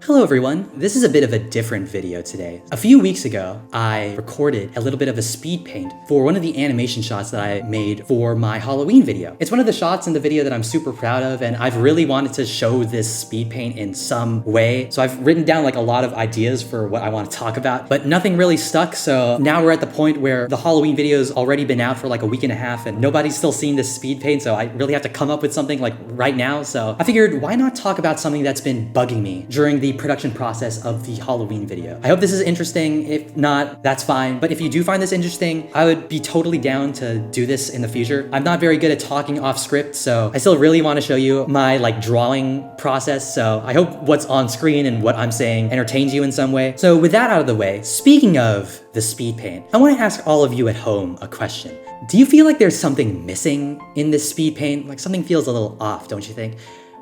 Hello everyone, this is a bit of a different video today. A few weeks ago, I recorded a little bit of a speed paint for one of the animation shots that I made for my Halloween video. It's one of the shots in the video that I'm super proud of, and I've really wanted to show this speed paint in some way. So I've written down like a lot of ideas for what I want to talk about, but nothing really stuck. So now we're at the point where the Halloween video's already been out for like a week and a half and nobody's still seen this speed paint. So I really have to come up with something like right now. So I figured, why not talk about something that's been bugging me during the production process of the Halloween video. I hope this is interesting. If not, that's fine. But if you do find this interesting, I would be totally down to do this in the future. I'm not very good at talking off script, so I still really want to show you my drawing process. So I hope what's on screen and what I'm saying entertains you in some way. So with that out of the way, speaking of the speed paint, I want to ask all of you at home a question. Do you feel like there's something missing in this speed paint? Like something feels a little off, don't you think?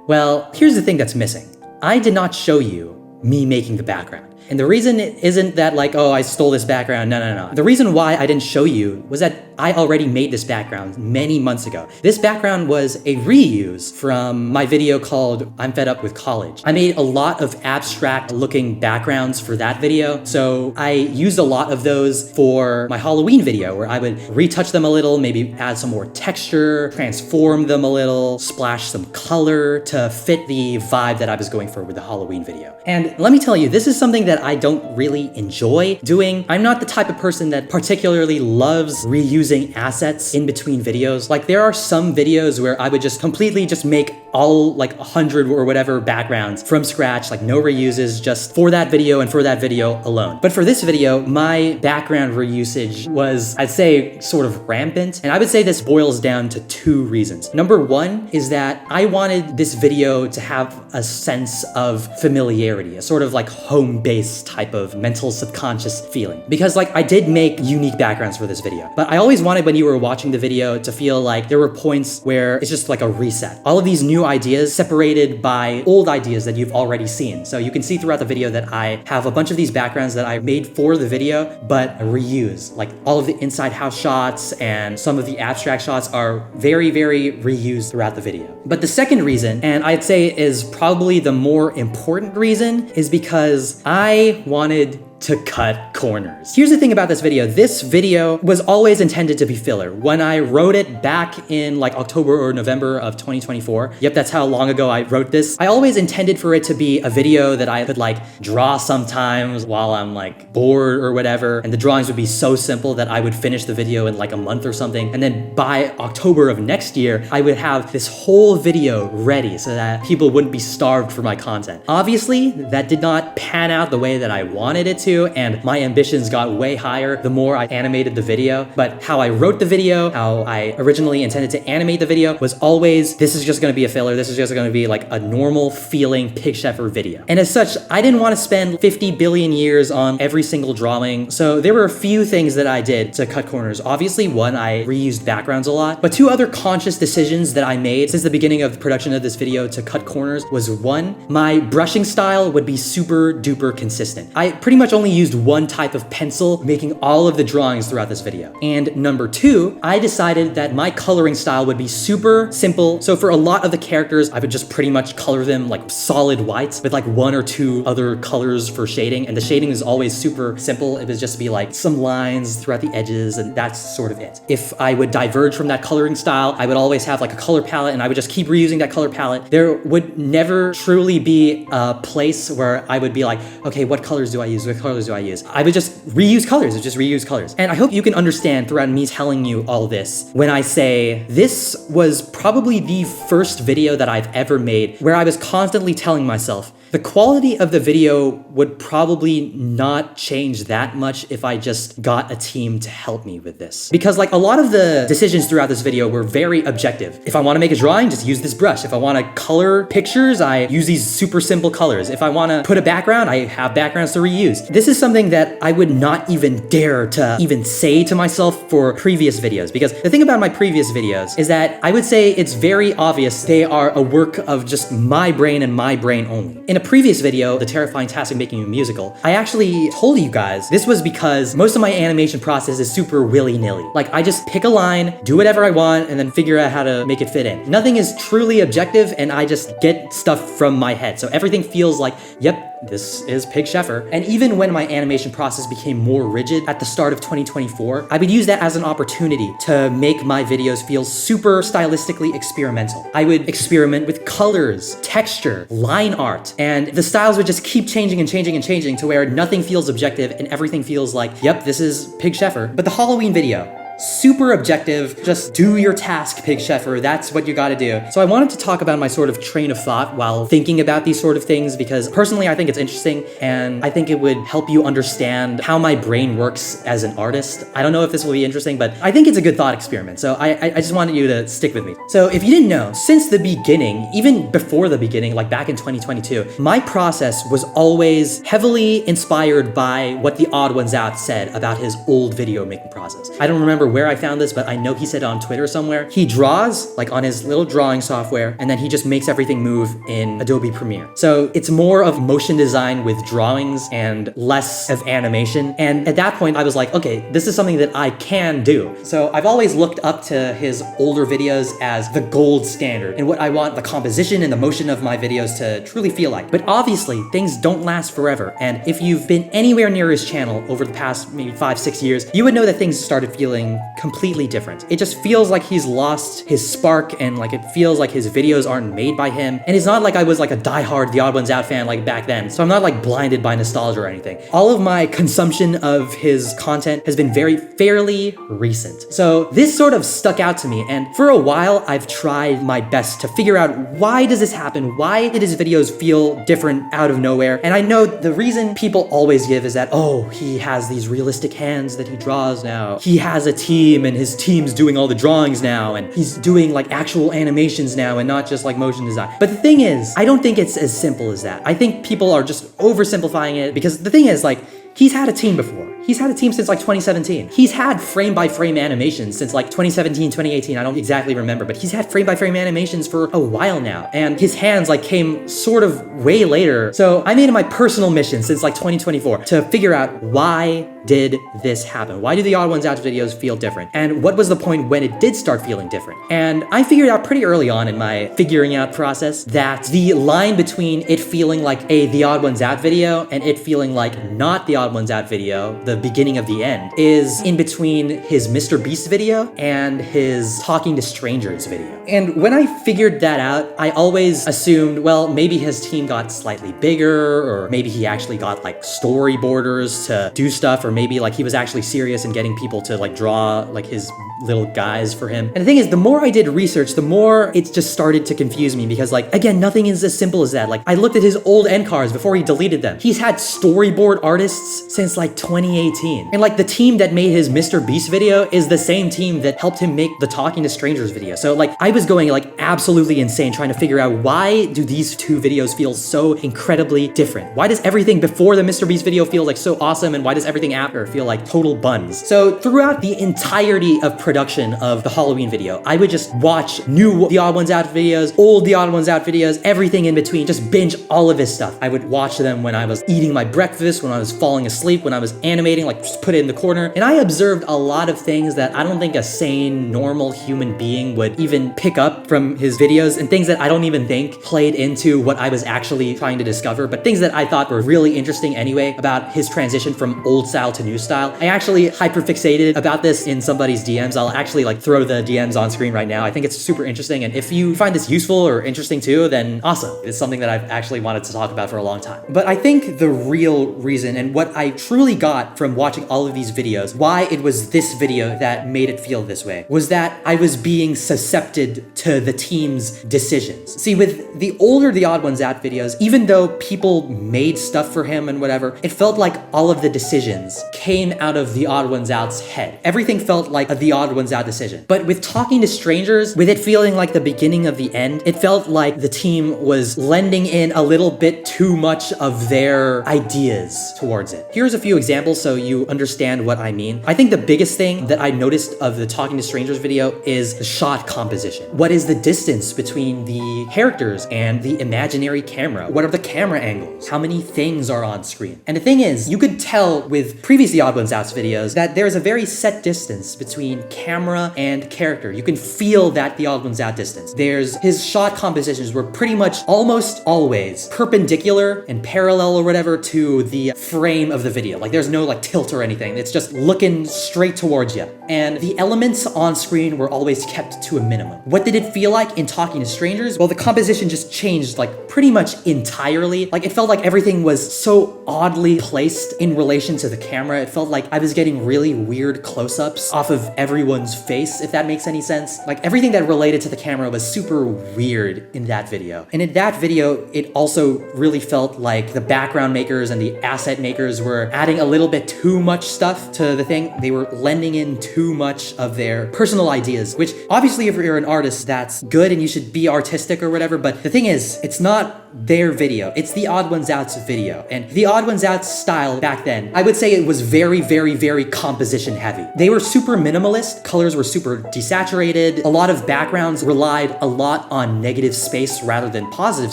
Well, here's the thing that's missing. I did not show you me making the background. And the reason it isn't that oh, I stole this background. No. The reason why I didn't show you was that I already made this background many months ago. This background was a reuse from my video called I'm Fed Up with College. I made a lot of abstract looking backgrounds for that video. So I used a lot of those for my Halloween video where I would retouch them a little, maybe add some more texture, transform them a little, splash some color to fit the vibe that I was going for with the Halloween video. And let me tell you, this is something that I don't really enjoy doing. I'm not the type of person that particularly loves reusing assets in between videos. Like there are some videos where I would just completely make all 100 or whatever backgrounds from scratch, no reuses, just for that video and for that video alone. But for this video, my background reusage was, I'd say, sort of rampant. And I would say this boils down to two reasons. Number one is that I wanted this video to have a sense of familiarity, a sort of home base type of mental subconscious feeling. Because I did make unique backgrounds for this video, but I always wanted when you were watching the video to feel like there were points where it's just a reset. All of these new ideas separated by old ideas that you've already seen. So you can see throughout the video that I have a bunch of these backgrounds that I made for the video, but reuse. All of the inside house shots and some of the abstract shots are very, very reused throughout the video. But the second reason, and I'd say is probably the more important reason, is because I wanted to cut corners. Here's the thing about this video. This video was always intended to be filler. When I wrote it back in October or November of 2024, yep, that's how long ago I wrote this, I always intended for it to be a video that I could draw sometimes while I'm bored or whatever, and the drawings would be so simple that I would finish the video in a month or something, and then by October of next year, I would have this whole video ready so that people wouldn't be starved for my content. Obviously, that did not pan out the way that I wanted it to, and my ambitions got way higher the more I animated the video. But how I wrote the video, how I originally intended to animate the video was always, this is just gonna be a filler. This is just gonna be a normal feeling pigchefer video. And as such, I didn't want to spend 50 billion years on every single drawing. So there were a few things that I did to cut corners. Obviously, one, I reused backgrounds a lot, but two other conscious decisions that I made since the beginning of the production of this video to cut corners was one, my brushing style would be super duper consistent. I pretty much only used one type of pencil making all of the drawings throughout this video. And number two, I decided that my coloring style would be super simple. So for a lot of the characters, I would just pretty much color them solid whites with one or two other colors for shading. And the shading is always super simple. It would just be some lines throughout the edges, and that's sort of it. If I would diverge from that coloring style, I would always have a color palette, and I would just keep reusing that color palette. There would never truly be a place where I would be okay, what colors do I use? What colors do I use? I would just reuse colors. And I hope you can understand throughout me telling you all this when I say this was probably the first video that I've ever made where I was constantly telling myself, the quality of the video would probably not change that much if I just got a team to help me with this. Because a lot of the decisions throughout this video were very objective. If I want to make a drawing, just use this brush. If I want to color pictures, I use these super simple colors. If I want to put a background, I have backgrounds to reuse. This is something that I would not even dare to even say to myself for previous videos. Because the thing about my previous videos is that I would say it's very obvious they are a work of just my brain and my brain only. In a previous video, The Terrifying Task of Making a Musical, I actually told you guys this was because most of my animation process is super willy-nilly. I just pick a line, do whatever I want, and then figure out how to make it fit in. Nothing is truly objective, and I just get stuff from my head. So everything feels yep, this is pigchefer. And even when my animation process became more rigid at the start of 2024, I would use that as an opportunity to make my videos feel super stylistically experimental. I would experiment with colors, texture, line art, and the styles would just keep changing and changing and changing to where nothing feels objective and everything feels like, yep, this is pigchefer. But the Halloween video, super objective, just do your task, pigchefer, that's what you gotta do. So I wanted to talk about my sort of train of thought while thinking about these sort of things, because personally I think it's interesting and I think it would help you understand how my brain works as an artist. I don't know if this will be interesting, but I think it's a good thought experiment, so I just wanted you to stick with me. So if you didn't know, since the beginning, even before the beginning, like back in 2022, my process was always heavily inspired by what The Odd Ones Out said about his old video making process. I don't remember where I found this, but I know he said it on Twitter somewhere. He draws like on his little drawing software, and then he just makes everything move in Adobe Premiere. So it's more of motion design with drawings and less of animation. And at that point I was like, okay, this is something that I can do. So I've always looked up to his older videos as the gold standard and what I want the composition and the motion of my videos to truly feel like. But obviously things don't last forever. And if you've been anywhere near his channel over the past maybe 5-6 years, you would know that things started feeling completely different. It just feels like he's lost his spark, and like it feels like his videos aren't made by him. And it's not like I was like a diehard The Odd Ones Out fan like back then, so I'm not like blinded by nostalgia or anything. All of my consumption of his content has been fairly recent. So this sort of stuck out to me, and for a while I've tried my best to figure out, why does this happen? Why did his videos feel different out of nowhere? And I know the reason people always give is that, oh, he has these realistic hands that he draws now. He has a team and his team's doing all the drawings now, and he's doing like actual animations now and not just like motion design. But the thing is, I don't think it's as simple as that. I think people are just oversimplifying it, because the thing is, like, he's had a team before. He's had a team since like 2017. He's had frame-by-frame animations since like 2017, 2018. I don't exactly remember, but he's had frame-by-frame animations for a while now. And his hands like came sort of way later. So I made it my personal mission since like 2024 to figure out, why did this happen? Why do The Odd Ones Out videos feel different? And what was the point when it did start feeling different? And I figured out pretty early on in my figuring out process that the line between it feeling like a The Odd Ones Out video and it feeling like not The Odd Ones Out video, the beginning of the end, is in between his Mr. Beast video and his Talking to Strangers video. And when I figured that out, I always assumed, well, maybe his team got slightly bigger, or maybe he actually got like storyboarders to do stuff, or maybe like he was actually serious in getting people to like draw like his little guys for him. And the thing is, the more I did research, the more it just started to confuse me, because like, again, nothing is as simple as that. Like, I looked at his old end cards before he deleted them. He's had storyboard artists since like 2018. And like the team that made his Mr. Beast video is the same team that helped him make the Talking to Strangers video. So like, I was going like absolutely insane trying to figure out, why do these two videos feel so incredibly different? Why does everything before the Mr. Beast video feel like so awesome, and why does everything after feel like total buns? So throughout the entirety of production of the Halloween video, I would just watch new The Odd Ones Out videos, old The Odd Ones Out videos, everything in between, just binge all of his stuff. I would watch them when I was eating my breakfast, when I was falling asleep, when I was animating, like just put it in the corner. And I observed a lot of things that I don't think a sane, normal human being would even pick up from his videos, and things that I don't even think played into what I was actually trying to discover, but things that I thought were really interesting anyway about his transition from old style to new style. I actually hyperfixated about this in somebody's DMs. I'll actually like throw the DMs on screen right now. I think it's super interesting, and if you find this useful or interesting too, then awesome. It's something that I've actually wanted to talk about for a long time. But I think the real reason, and what I truly got from watching all of these videos, why it was this video that made it feel this way, was that I was being susceptible to the team's decisions. See, with the older The Odd Ones Out videos, even though people made stuff for him and whatever, it felt like all of the decisions came out of The Odd Ones Out's head. Everything felt like a The Odd Ones Out decision. But with Talking to Strangers, with it feeling like the beginning of the end, it felt like the team was lending in a little bit too much of their ideas towards it. Here's a few examples so you understand what I mean. I think the biggest thing that I noticed of the Talking to Strangers video is the shot composition. What is the distance between the characters and the imaginary camera? What are the camera angles? How many things are on screen? And the thing is, you could tell with previous The Odd Ones Out's videos that there's a very set distance between camera and character. You can feel that The Odd Ones Out distance. His shot compositions were pretty much almost always perpendicular and parallel or whatever to the frame of the video. Like there's no like tilt or anything. It's just looking straight towards you. And the elements on screen were always kept to a minimum. What did it feel like in Talking to Strangers? Well, the composition just changed like pretty much entirely. Like it felt like everything was so oddly placed in relation to the camera. It felt like I was getting really weird close-ups off of everyone's face, if that makes any sense. Like everything that related to the camera was super weird in that video. And in that video, it also really felt like the background makers and the asset makers were adding a little bit too much stuff to the thing. They were lending in too much of their personal ideas, which obviously if you're an artist, that's good and you should be artistic or whatever. But the thing is, it's not their video. It's The Odd Ones Out's video. And The Odd Ones Out's style back then, I would say it was very, very, very composition heavy. They were super minimalist. Colors were super desaturated. A lot of backgrounds relied a lot on negative space rather than positive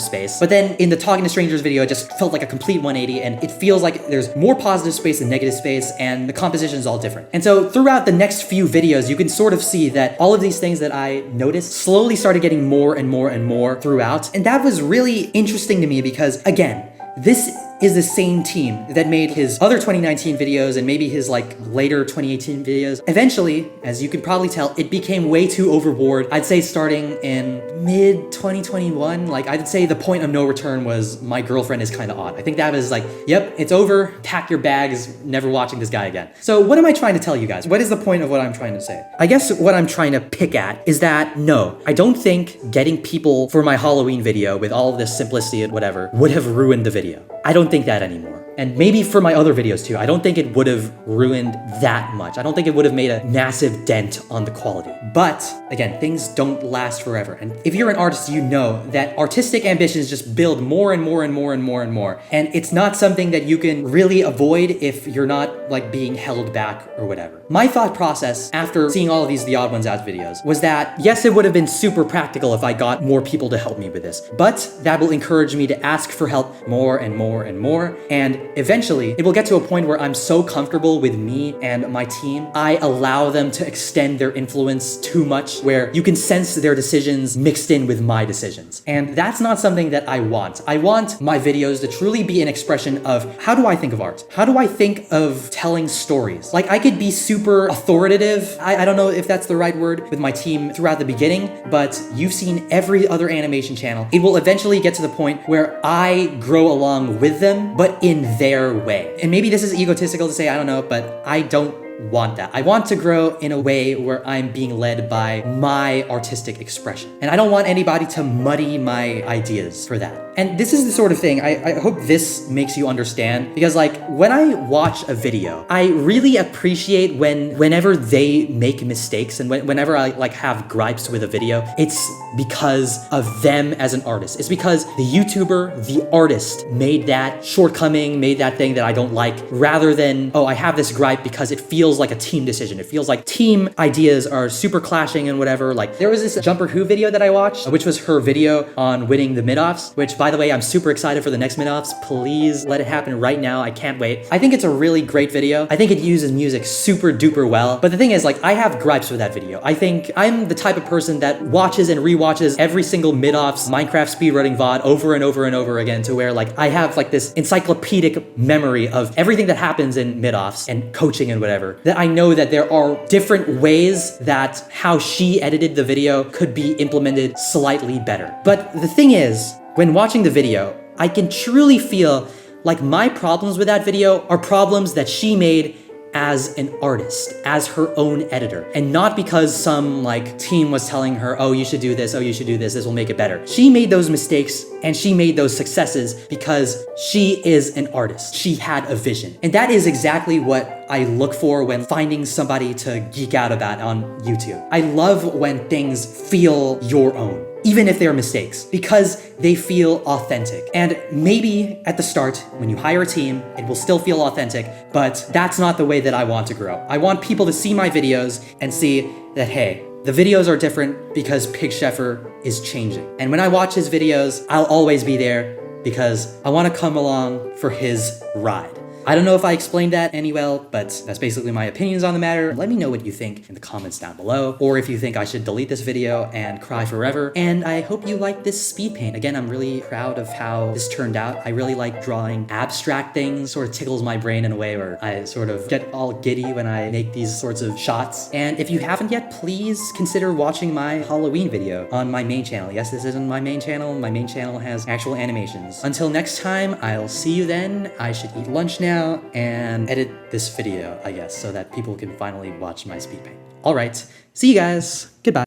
space. But then in the Talking to Strangers video, it just felt like a complete 180 and it feels like there's more positive space than negative space and the composition is all different. And so throughout the next few videos, you can sort of see that all of these things that I noticed slowly started getting more and more and more throughout. And that was really interesting to me because, again, this is the same team that made his other 2019 videos and maybe his like later 2018 videos. Eventually, as you could probably tell, it became way too overboard. I'd say starting in mid 2021, like I'd say the point of no return was my girlfriend is kind of odd. I think that was like, yep, it's over, pack your bags, never watching this guy again. So what am I trying to tell you guys? What is the point of what I'm trying to say? I guess what I'm trying to pick at is that no, I don't think getting people for my Halloween video with all of this simplicity and whatever would have ruined the video. I don't think that anymore. And maybe for my other videos too, I don't think it would have ruined that much. I don't think it would have made a massive dent on the quality. But again, things don't last forever. And if you're an artist, you know that artistic ambitions just build more and more and more and more and more. And it's not something that you can really avoid if you're not like being held back or whatever. My thought process after seeing all of these The Odd Ones Out videos was that yes, it would have been super practical if I got more people to help me with this, but that will encourage me to ask for help more and more and more. And eventually, it will get to a point where I'm so comfortable with me and my team, I allow them to extend their influence too much, where you can sense their decisions mixed in with my decisions. And that's not something that I want. I want my videos to truly be an expression of how do I think of art? How do I think of telling stories? Like I could be super authoritative. I don't know if that's the right word with my team throughout the beginning, but you've seen every other animation channel. It will eventually get to the point where I grow along with them, but in their way. And maybe this is egotistical to say, I don't know, but I don't want that. I want to grow in a way where I'm being led by my artistic expression. And I don't want anybody to muddy my ideas for that. And this is the sort of thing, I hope this makes you understand, because like when I watch a video, I really appreciate whenever they make mistakes and whenever I like have gripes with a video, it's because of them as an artist. It's because the YouTuber, the artist made that shortcoming, made that thing that I don't like, rather than, oh, I have this gripe because it feels like a team decision. It feels like team ideas are super clashing and whatever. Like there was this Jumper Who video that I watched, which was her video on winning the mid-offs, which by the way, I'm super excited for the next mid-offs. Please let it happen right now. I can't wait. I think it's a really great video. I think it uses music super duper well. But the thing is, like, I have gripes with that video. I think I'm the type of person that watches and rewatches every single mid-offs Minecraft speedrunning VOD over and over and over again, to where like I have like this encyclopedic memory of everything that happens in mid-offs and coaching and whatever, that I know that there are different ways that how she edited the video could be implemented slightly better. But the thing is, when watching the video, I can truly feel like my problems with that video are problems that she made as an artist, as her own editor, and not because some like team was telling her, oh, you should do this, oh, you should do this, this will make it better. She made those mistakes and she made those successes because she is an artist. She had a vision. And that is exactly what I look for when finding somebody to geek out about on YouTube. I love when things feel your own, even if they're mistakes, because they feel authentic. And maybe at the start, when you hire a team, it will still feel authentic, but that's not the way that I want to grow. I want people to see my videos and see that, hey, The videos are different because pigchefer is changing. And when I watch his videos, I'll always be there because I want to come along for his ride. I don't know if I explained that any well, but that's basically my opinions on the matter. Let me know what you think in the comments down below, or if you think I should delete this video and cry forever. And I hope you like this speed paint. Again, I'm really proud of how this turned out. I really like drawing abstract things, sort of tickles my brain in a way where I sort of get all giddy when I make these sorts of shots. And if you haven't yet, please consider watching my Halloween video on my main channel. Yes, this isn't my main channel. My main channel has actual animations. Until next time, I'll see you then. I should eat lunch now and edit this video, I guess, so that people can finally watch my speed paint. All right, see you guys. Goodbye.